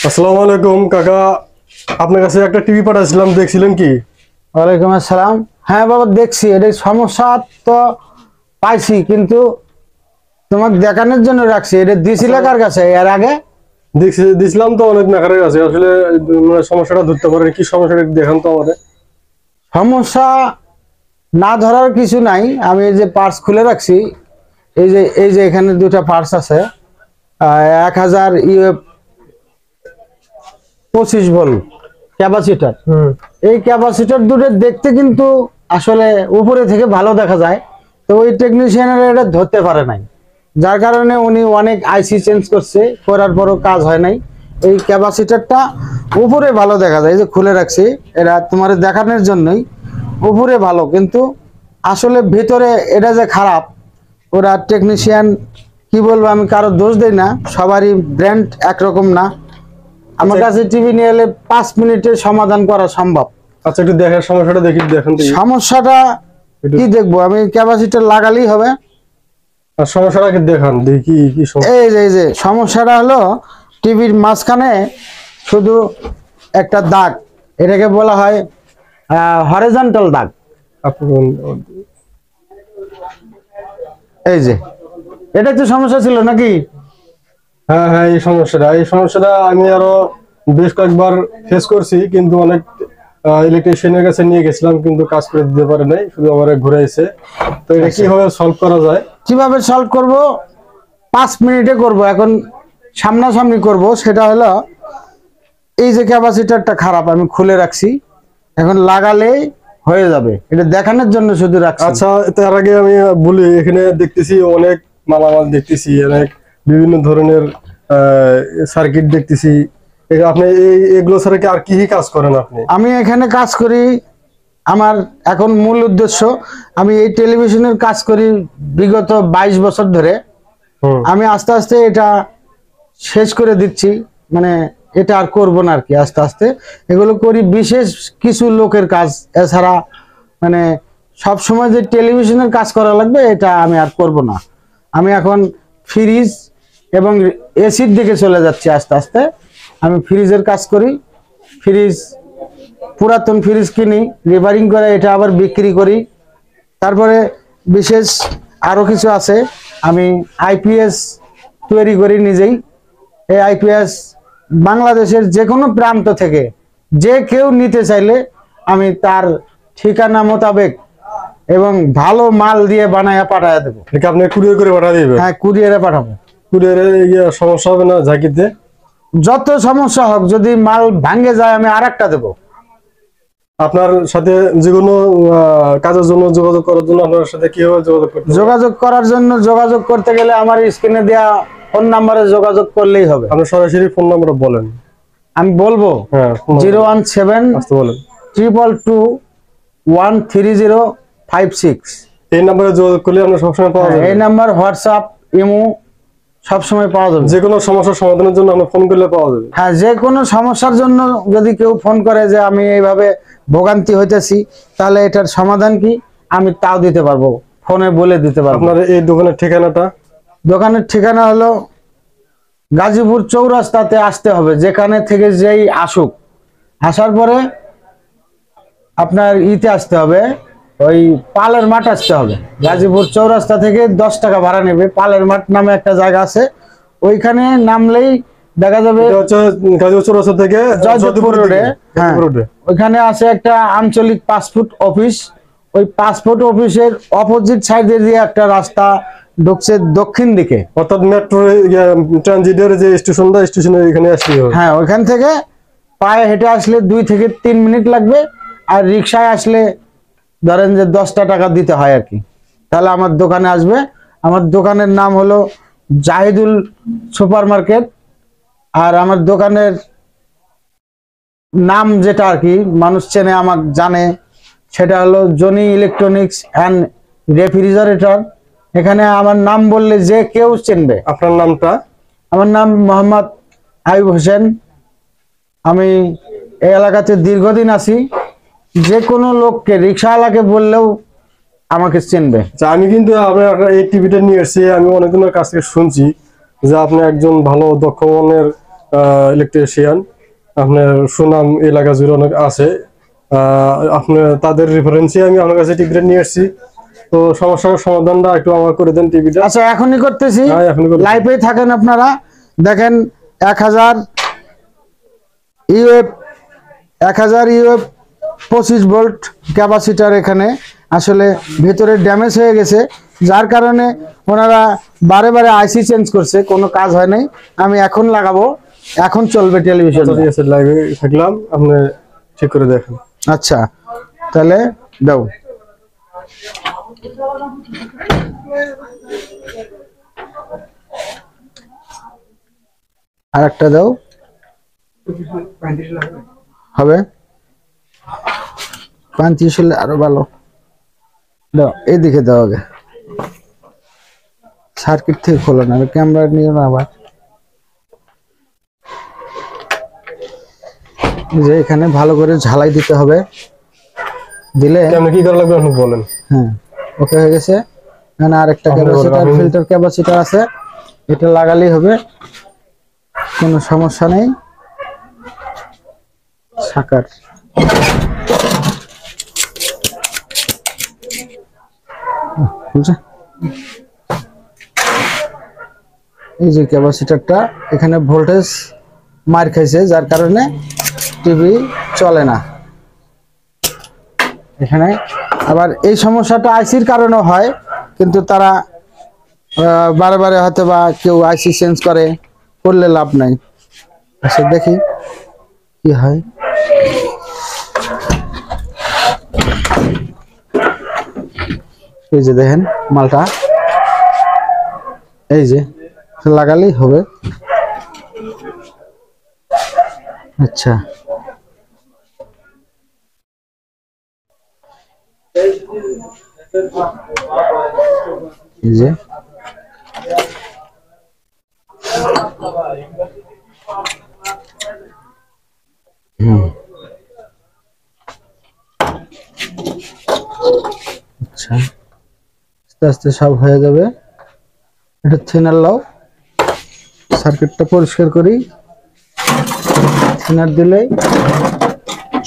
আসসালামু আলাইকুম কাকা, আপনার কাছে একটা টিভি পাঠাইছিলাম, দেখছিলেন কি? ওয়ালাইকুম আসসালাম। হ্যাঁ বাবা, দেখছি এটা সমস্যা তো পাইছি, কিন্তু তোমাকে দেখানোর জন্য রাখছি। এটা দিছিলে কার কাছে এর আগে? দিছিলাম তো অনেক মেকারের কাছে। আসলে সমস্যাটা ধরতে পারেন, কি সমস্যাটা একটু দেখান তো আমাদের। সমস্যা না ধরার কিছু নাই। আমি এই যে পার্টস খুলে রাখছি, এই যে এখানে দুটা পার্টস আছে, 1000 ইউএফ 25 ভোল্ট ক্যাপাসিটর। এই ক্যাপাসিটর দুটো দেখতে কিন্তু আসলে উপরে থেকে ভালো দেখা যায়, তো ওই টেকনিশিয়ানেরা এটা ধরতে পারে নাই, যার কারণে উনি অনেক আইসি চেঞ্জ করছে, করার পরও কাজ হয় নাই। এই ক্যাপাসিটরটা উপরে ভালো দেখা যায়, এই যে খুলে রাখছি, এটা তোমার দেখানোর জন্যই। উপরে ভালো, কিন্তু আসলে ভিতরে এটা যে খারাপ, ওরা টেকনিশিয়ান কি বলবো, আমি কারো দোষ দেই না, সবারই ব্র্যান্ড একরকম না। আমার কাছে টিভি নিয়ে এলে 5 মিনিটে সমাধান করা সম্ভব। আচ্ছা, একটু দেখার সমস্যাটা দেখি, দেখেন তো। সমস্যাটা কি দেখবো, আমি ক্যাপাসিটর লাগালেই হবে। আর সমস্যাটা কি দেখান দেখি, কি সমস্যা? এই যে সমস্যাটা হলো, টিভির মাঝখানে শুধু একটা দাগ, এটাকে বলা হয় হরিজন্টাল দাগ। এই যে এটা তো সমস্যা ছিল নাকি? হ্যাঁ হ্যাঁ, এই সমস্যাটা আমি আরো বেশ কয়েকবার ফেস করছি, কিন্তু অনেক ইলেকট্রিশিয়ানের কাছে নিয়ে গেছিলাম, কিন্তু কাজ করে দিতে পারে নাই, শুধু আমার ঘুরাইছে। তো এটা কিভাবে সলভ করা যায়? কিভাবে সলভ করব? 5 মিনিটে করব। এখন সামনাসামনি করব। সেটা হলো, এই যে ক্যাপাসিটরটা খারাপ, আমি খুলে রাখছি, এখন লাগালেই হয়ে যাবে। এটা দেখানোর জন্য শুধু রাখছি। আচ্ছা, তার আগে আমি বলি, এখানে দেখতেছি অনেক মালামাল, দেখতেছি অনেক বিভিন্ন ধরনের সার্কিট দেখতেছি। আপনি এগুলো ছাড়া কি আর কি কাজ করেন আপনি? আমি এখানে কাজ করি, আমার এখন মূল উদ্দেশ্য, আমি এই টেলিভিশনের কাজ করি বিগত 22 বছর ধরে। আমি আস্তে আস্তে এটা শেষ করে দিচ্ছি, মানে এটা আর করবো না আর কি। আস্তে আস্তে এগুলো করি বিশেষ কিছু লোকের কাজ, এছাড়া মানে সব সময় যে টেলিভিশনের কাজ করা লাগবে এটা আমি আর করব না। আমি এখন ফ্রিজ এবং এসির দিকে চলে যাচ্ছি আস্তে আস্তে। আমি ফ্রিজের কাজ করি, ফ্রিজ, পুরাতন ফ্রিজ কিনি, রিপেয়ারিং করে এটা আবার বিক্রি করি। তারপরে বিশেষ আরো কিছু আছে, আমি আইপিএস তৈরি করি নিজেই। এই আইপিএস বাংলাদেশের যে কোনো প্রান্ত থেকে যে কেউ নিতে চাইলে আমি তার ঠিকানা মোতাবেক এবং ভালো মাল দিয়ে বানায়া পাঠায় দেবো। আপনি কুরিয়ার করে পাঠা দিবেন? হ্যাঁ, কুরিয়ারে পাঠাবো। কুরিয়ারে সমস্যা হবে না ঝাঁকিতে? যত সমস্যা হোক, যদি মাল ভাঙ্গে যায় আমি আরেকটা দেবো। আপনার সাথে যে কোনো কাজের জন্য যোগাযোগ করার জন্য আপনার সাথে কিভাবে যোগাযোগ করতে হবে? যোগাযোগ করার জন্য যোগাযোগ করতে গেলে আমার স্ক্রিনে দেওয়া ফোন নাম্বারে যোগাযোগ করলেই হবে। আপনি সরাসরি ফোন নাম্বার বলেন। আমি বলবো, হ্যাঁ, 0172213013056। এই নাম্বারে যোগাযোগ করলে আপনার সবসময় পাওয়া যাবে। এই নাম্বার হোয়াটসঅ্যাপ, ইমো সবসময় পাওয়া যাবে। যে কোনো সমস্যার সমাধানের জন্য আপনি ফোন করলে পাওয়া যাবে। হ্যাঁ, যে কোনো সমস্যার জন্য যদি কেউ ফোন করে যে আমি এইভাবে ভোগান্তি হইতেছি, তাহলে এটার সমাধান কি আমি তাও দিতে পারবো, ফোনে বলে দিতে পারবো। আপনার এই দোকানের ঠিকানাটা? দোকানের ঠিকানা হলো গাজীপুর চৌরাস্তাতে আসতে হবে, যেখানে থেকে যেই আসুক, আসার পরে আপনার ইতে আসতে হবে, ওই পালের মাঠ আসতে হবে। গাজীপুর চৌরাস্তা থেকে 10 টাকা ভাড়া নেবে। পালের মাঠ নামে একটা জায়গা আছে, ওইখানে নামলেই দেখা যাবে গাজীপুর চৌরাস্তা থেকে জয়দেবপুর রোডে। হ্যাঁ, ওইখানে আছে একটা আঞ্চলিক পাসপোর্ট অফিস। ওই পাসপোর্ট অফিসের অপোজিট সাইডে দিয়ে একটা রাস্তা ঢুকছে দক্ষিণ দিকে, অর্থাৎ মেট্রো ট্রানজিটের যে স্টেশনের এখানে আসলে। হ্যাঁ, ওইখান থেকে পায়ে হেঁটে আসলে 2 থেকে 3 মিনিট লাগবে। আর রিক্সায় আসলে ধরেন যে 10 টাকা দিতে হয় আর কি, তাহলে আমার দোকানে আসবে। আমার দোকানের নাম হলো জাহিদুল সুপার মার্কেট। আর আমার দোকানের নাম যেটা আর কি মানুষ চেনে, আমাকে জানে, সেটা হলো জনি ইলেকট্রনিক্স অ্যান্ড রেফ্রিজারেটর। এখানে আমার নাম বললে যে কেউ চিনবে। আপনার নামটা? আমার নাম মোহাম্মদ আইয়ুব হোসেন। আমি এই এলাকাতে দীর্ঘদিন আছি। যে কোনো লোককে, রিক্সাওয়ালাকে বললেও আমাকে চিনবে। আমি কিন্তু আপনার এই টিভিটা নিয়ে এসেছি, আমি অনেকজনের কাছ থেকে শুনছি যে আপনি একজন ভালো দক্ষ মানের ইলেকট্রিশিয়ান, আপনার সুনাম এলাকা জুড়ে অনেক আছে। আপনার তাদের রেফারেন্সে আমি আমার কাছে টিভিটা নিয়ে এসেছি। তো সমস্যার সমাধানটা একটু আমার করে দেন টিভিটা। আচ্ছা এখনই করতেছি, হ্যাঁ, এখনই করতেছি। লাইভে থাকেন আপনারা। দেখেন 1000 ইউএফ 25 ভোল্ট ক্যাপাসিটার এখানে আসলে ভেতরে ড্যামেজ হয়ে গেছে, যার কারণে ওনারা বারে বারে আইসি চেঞ্জ করছে, কোনো কাজ হয় নাই। আমি এখন লাগাবো, এখন চলবে টেলিভিশন। ঠিক আছে, লাইভে থাকলাম, আপনি ঠিক করে দেখেন। আচ্ছা তাহলে দাও। আর একটা দাও, হবে 35 হলে আরো ভালো। দাও এইদিকে দাও আগে, সার্কিট থেকে খোলো না, ক্যামেরা নিয়ে না আবার। যে এখানে ভালো করে ঝালাই দিতে হবে, দিলে আপনি কি করা লাগবে আপনি বলেন। হ্যাঁ ওকে হয়ে গেছে। এখানে আরেকটা আপনি ক্যাপাসিটার, বলেন। ফিল্টার ক্যাপাসিটার আছে, এটা লাগালেই হবে, কোনো সমস্যা নেই। সাকার বুঝছে? এই যে ক্যাপাসিটারটা এখানে ভোল্টেজ মার খাইছে, যার কারণে টিভি চলে না এখানে। আবার এই সমস্যাটা আইসির কারণে হয়, কিন্তু তারা বারে বারে হয়তো বা কেউ আইসি চেঞ্জ করলে লাভ নাই। আচ্ছা দেখি কি হয়। এই যে দেখেন মালটা, এই যে লাগালেই হবে। আচ্ছা এই যে আচ্ছা আস্তে আস্তে সব হয়ে যাবে। এটা থিনার লাও, সার্কিটটা পরিষ্কার করি। থিনার দিলেই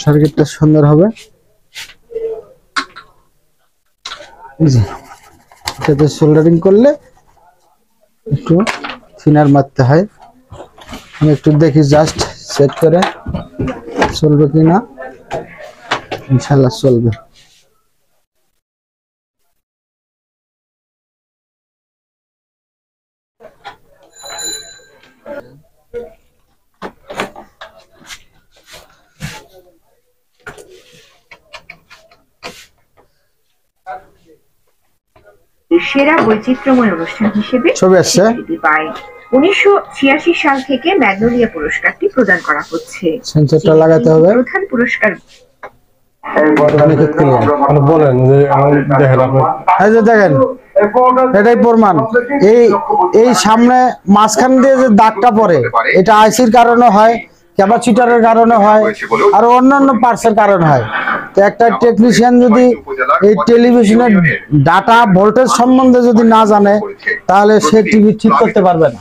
সার্কিটটা সুন্দর হবে। এটাতে সোল্ডারিং করলে একটু থিনার মারতে হয়। আমি একটু দেখি জাস্ট সেট করে চলবে কিনা। ইনশাআল্লাহ চলবে। সেরা বৈচিত্র্যময় অনুষ্ঠান হিসেবে ছবি আসছে। স্বীকৃতি পায়। 1986 সাল থেকে ম্যাগনোলিয়া পুরস্কারটি প্রদান করা হচ্ছে। সেন্সরটা লাগাতে হবে। প্রধান পুরস্কার আপনি বলেন যে দেখেন আপনি। এই যে দেখেন, এটাই প্রমাণ। এই সামনে মাঝখান দিয়ে যে দাগটা পড়ে, এটা আইসির কারণে হয়, ক্যাপাসিটরের কারণে হয়, আর অন্যান্য পার্টসের কারণে হয়। তো একটা টেকনিশিয়ান যদি এই টেলিভিশনের ডাটা ভোল্টেজ সম্বন্ধে যদি না জানে, তাহলে সে টিভি ঠিক করতে পারবে না।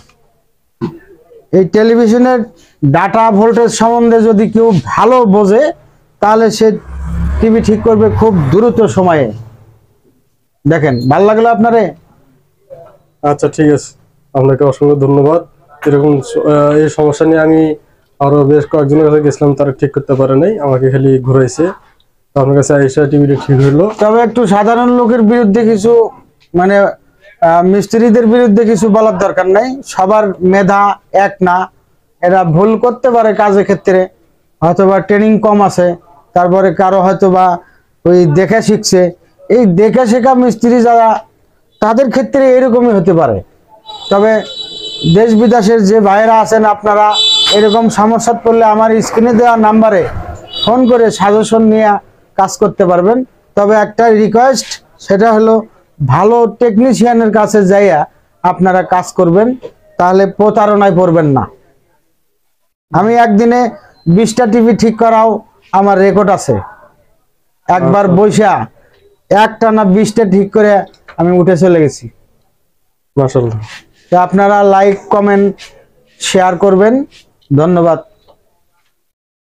এই টেলিভিশনের ডাটা ভোল্টেজ সম্বন্ধে যদি কেউ ভালো বোঝে, তাহলে সে টিভি ঠিক করবে খুব দ্রুত সময়ে। দেখেন, ভালো লাগলো আপনারে? আচ্ছা ঠিক আছে, আপনাকে অসংখ্য ধন্যবাদ। এরকম এই সমস্যা নিয়ে আমি আরো বেশ কয়েকজনের কাছে গেছিলাম, তারা ঠিক করতে পারে নাই, আমাকে খালি ঘুরাইছে। তো আপনার কাছে আইসা টিভিটা ঠিক হইলো। তবে একটু সাধারণ লোকের বিরুদ্ধে কিছু, মানে মিস্ত্রিদের বিরুদ্ধে কিছু বলার দরকার নাই। সবার মেধা এক না, এরা ভুল করতে পারে কাজের ক্ষেত্রে, হয়তোবা ট্রেনিং কম আছে, তারপরে কারো হয়তোবা ওই দেখে শিখছে। এই দেখে শেখা মিস্ত্রি যারা, তাদের ক্ষেত্রে এরকমই হতে পারে। তবে দেশ বিদেশের যে ভাইয়েরা আছেন, আপনারা এরকম সমস্যা পড়লে আমার স্ক্রিনে দেওয়া নাম্বারে ফোন করে সাজেশন নিয়ে কাজ করতে পারবেন। তবে একটা রিকোয়েস্ট, সেটা হলো ভালো টেকনিশিয়ানের কাছে যাইয়া আপনারা কাজ করবেন, তাহলে প্রতারণায় পড়বেন না। আমি একদিনে 20টা টিভি ঠিক করাও আমার রেকর্ড আছে। একবার বৈশা একটানা 20টা ঠিক করে আমি উঠে চলে গেছি। মাশাআল্লাহ। তো আপনারা লাইক, কমেন্ট, শেয়ার করবেন, ধন্যবাদ।